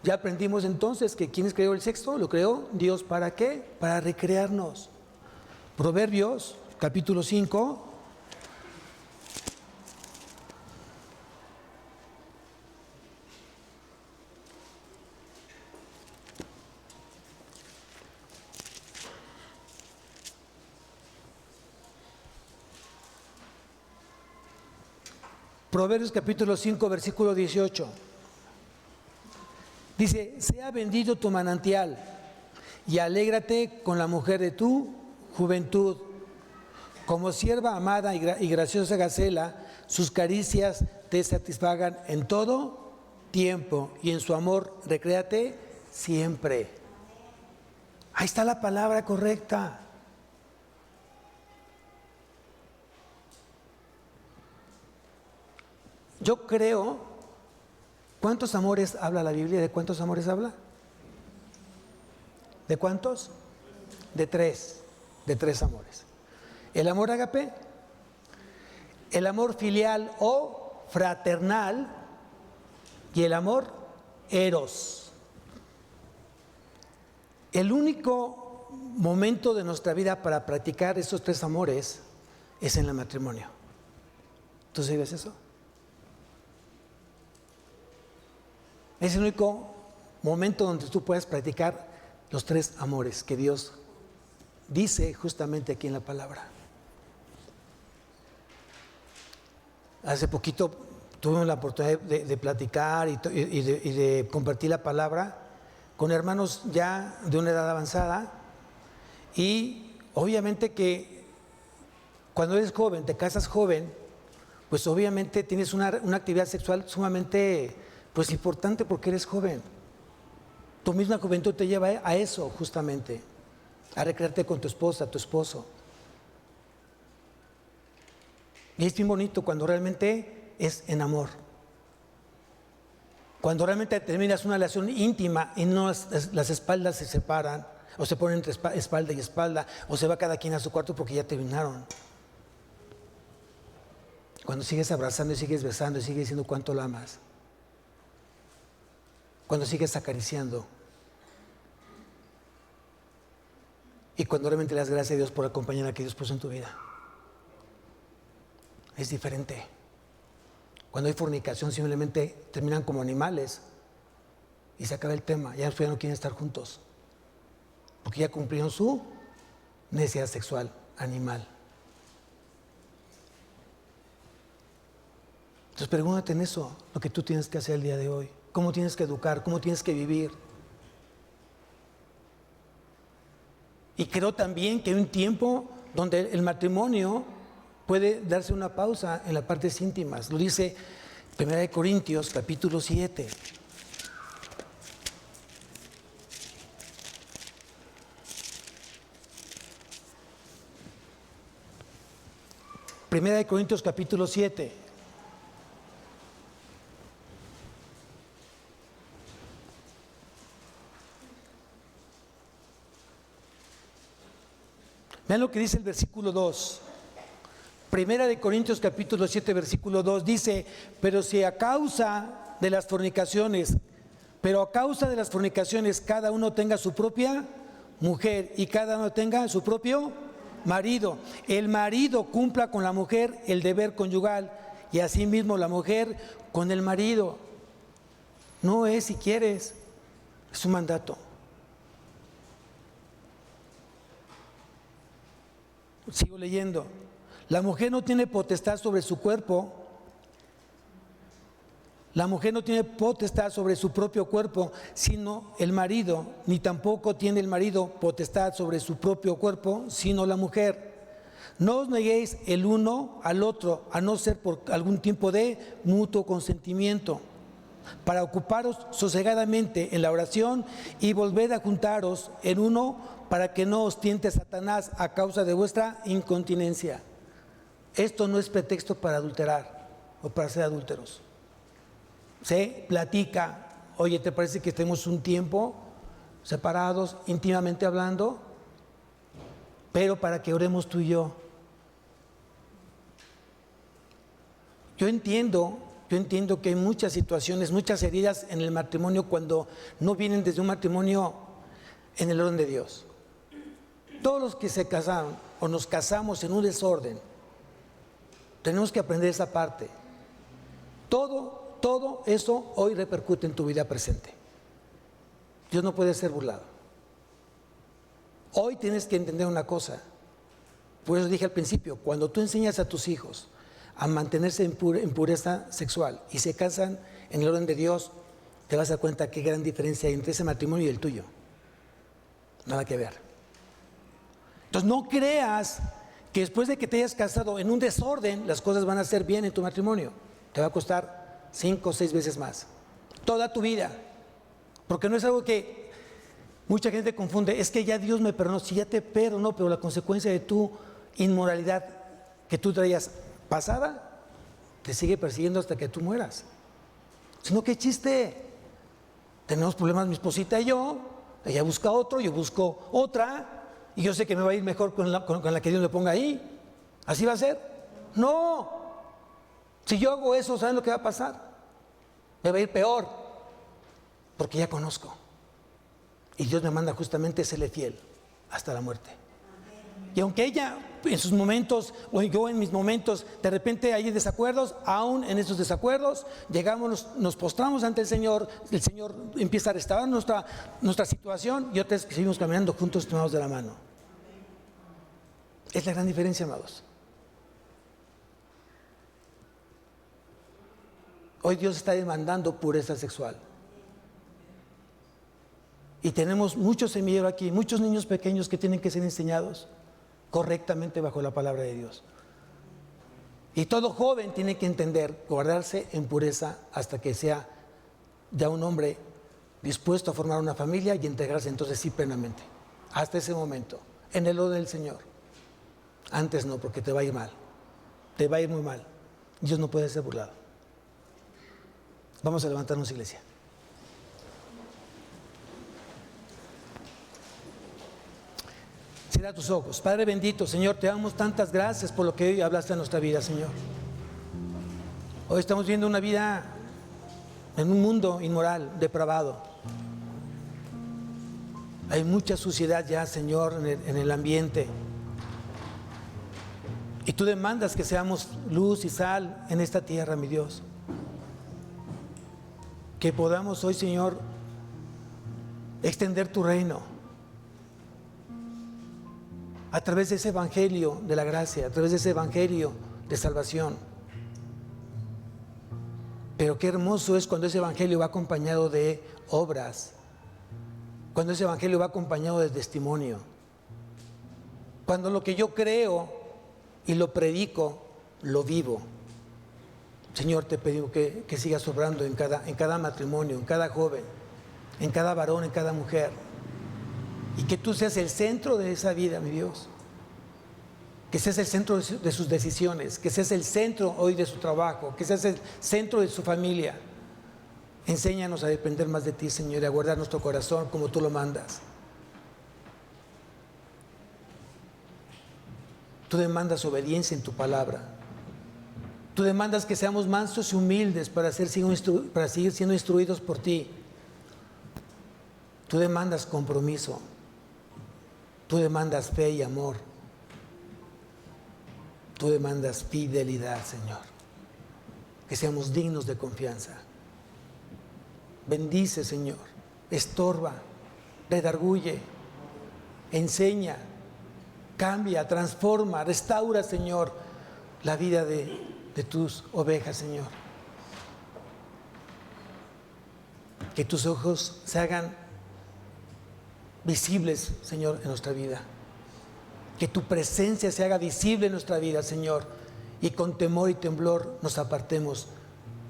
Speaker 1: Ya aprendimos entonces que ¿quién creó el sexto? Lo creó Dios. ¿Para qué? Para recrearnos. Proverbios, capítulo 5. Proverbios capítulo 5, versículo 18. Dice: sea bendito tu manantial y alégrate con la mujer de tu juventud. Como sierva amada y graciosa gacela, sus caricias te satisfagan en todo tiempo y en su amor recréate siempre. Ahí está la palabra correcta. Yo creo, ¿cuántos amores habla la Biblia? ¿De cuántos amores habla? ¿De cuántos? De tres amores. El amor ágape, el amor filial o fraternal y el amor eros. El único momento de nuestra vida para practicar esos tres amores es en el matrimonio. ¿Tú sabes eso? Es el único momento donde tú puedes practicar los tres amores que Dios dice justamente aquí en la palabra. Hace poquito tuvimos la oportunidad de platicar y de compartir la palabra con hermanos ya de una edad avanzada, y obviamente que cuando eres joven, te casas joven, pues obviamente tienes una actividad sexual sumamente pues importante porque eres joven. Tu misma juventud te lleva a eso justamente, a recrearte con tu esposa, tu esposo. Y es bien bonito cuando realmente es en amor. Cuando realmente terminas una relación íntima y no las espaldas se separan, o se ponen entre espalda y espalda, o se va cada quien a su cuarto porque ya terminaron. Cuando sigues abrazando y sigues besando y sigues diciendo cuánto lo amas. Cuando sigues acariciando. Y cuando realmente le das gracias a Dios por la compañera que Dios puso en tu vida. Es diferente. Cuando hay fornicación simplemente terminan como animales y se acaba el tema. Ya no quieren estar juntos. Porque ya cumplieron su necesidad sexual animal. Entonces pregúntate en eso, lo que tú tienes que hacer el día de hoy. Cómo tienes que educar, cómo tienes que vivir. Y creo también que hay un tiempo donde el matrimonio puede darse una pausa en las partes íntimas. Lo dice 1 Corintios capítulo 7. Primera de Corintios capítulo 7. Vean lo que dice el versículo 2. Primera de Corintios capítulo 7, versículo 2 dice: pero a causa de las fornicaciones cada uno tenga su propia mujer y cada uno tenga su propio marido. El marido cumpla con la mujer el deber conyugal y asimismo la mujer con el marido. No es si quieres, es un mandato. Sigo leyendo. La mujer no tiene potestad sobre su cuerpo. La mujer no tiene potestad sobre su propio cuerpo, sino el marido, ni tampoco tiene el marido potestad sobre su propio cuerpo, sino la mujer. No os neguéis el uno al otro, a no ser por algún tiempo de mutuo consentimiento, para ocuparos sosegadamente en la oración y volved a juntaros en uno, para que no os tiente Satanás a causa de vuestra incontinencia. Esto no es pretexto para adulterar o para ser adúlteros. Se platica: oye, ¿te parece que estemos un tiempo separados, íntimamente hablando? Pero para que oremos tú y yo. Yo entiendo que hay muchas situaciones, muchas heridas en el matrimonio cuando no vienen desde un matrimonio en el orden de Dios. Todos los que se casaron o nos casamos en un desorden, tenemos que aprender esa parte. Todo eso hoy repercute en tu vida presente. Dios no puede ser burlado. Hoy tienes que entender una cosa. Por eso dije al principio, cuando tú enseñas a tus hijos a mantenerse en pureza sexual y se casan en el orden de Dios, te vas a dar cuenta qué gran diferencia hay entre ese matrimonio y el tuyo. Nada que ver. Entonces no creas que después de que te hayas casado en un desorden, las cosas van a ser bien en tu matrimonio. Te va a costar 5 o 6 veces más. Toda tu vida. Porque no es algo que mucha gente confunde. Es que ya Dios me perdonó. Sí, ya te perdonó, pero la consecuencia de tu inmoralidad que tú traías pasada te sigue persiguiendo hasta que tú mueras. Sino qué chiste. Tenemos problemas mi esposita y yo. Ella busca otro, yo busco otra. Y yo sé que me va a ir mejor con la que Dios me ponga ahí. ¿Así va a ser? No. Si yo hago eso, ¿saben lo que va a pasar? Me va a ir peor. Porque ya conozco. Y Dios me manda justamente a serle fiel hasta la muerte. Y aunque ella en sus momentos, o yo en mis momentos, de repente hay desacuerdos, aún en esos desacuerdos, llegamos, nos postramos ante el Señor empieza a restaurar nuestra situación y otros seguimos caminando juntos tomados de la mano. Es la gran diferencia, amados. Hoy Dios está demandando pureza sexual. Y tenemos muchos semilleros aquí, muchos niños pequeños que tienen que ser enseñados correctamente bajo la palabra de Dios. Y todo joven tiene que entender, guardarse en pureza hasta que sea ya un hombre dispuesto a formar una familia y entregarse entonces sí plenamente. Hasta ese momento, en el orden del Señor. Antes no, porque te va a ir mal. Te va a ir muy mal. Dios no puede ser burlado. Vamos a levantarnos, iglesia. Cierra tus ojos. Padre bendito, Señor, te damos tantas gracias por lo que hoy hablaste en nuestra vida, Señor. Hoy estamos viendo una vida en un mundo inmoral, depravado. Hay mucha suciedad ya, Señor, en el ambiente. Y tú demandas que seamos luz y sal en esta tierra, mi Dios. Que podamos hoy, Señor, extender tu reino a través de ese evangelio de la gracia, a través de ese evangelio de salvación. Pero qué hermoso es cuando ese evangelio va acompañado de obras, cuando ese evangelio va acompañado de testimonio, cuando lo que yo creo y lo predico, lo vivo. Señor, te pedimos que sigas obrando en cada matrimonio, en cada joven, en cada varón, en cada mujer. Y que tú seas el centro de esa vida, mi Dios. Que seas el centro de sus decisiones, que seas el centro hoy de su trabajo, que seas el centro de su familia. Enséñanos a depender más de ti, Señor, y a guardar nuestro corazón como tú lo mandas. Tú demandas obediencia en tu palabra. Tú demandas que seamos mansos y humildes para seguir siendo instruidos por ti. Tú demandas compromiso. Tú demandas fe y amor. Tú demandas fidelidad, Señor. Que seamos dignos de confianza. Bendice, Señor. Estorba, redarguye, enseña, cambia, transforma, restaura, Señor, la vida de tus ovejas, Señor. Que tus ojos se hagan visibles, Señor, en nuestra vida. Que tu presencia se haga visible en nuestra vida, Señor. Y con temor y temblor nos apartemos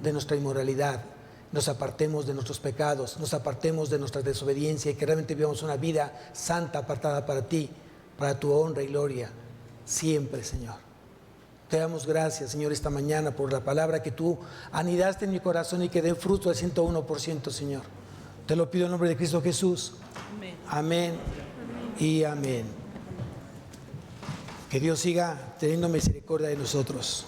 Speaker 1: de nuestra inmoralidad, nos apartemos de nuestros pecados, nos apartemos de nuestra desobediencia y que realmente vivamos una vida santa, apartada para ti, para tu honra y gloria, siempre, Señor. Te damos gracias, Señor, esta mañana por la palabra que tú anidaste en mi corazón y que dé fruto al 101%, Señor. Te lo pido en nombre de Cristo Jesús. Amén. Amén y amén. Que Dios siga teniendo misericordia de nosotros.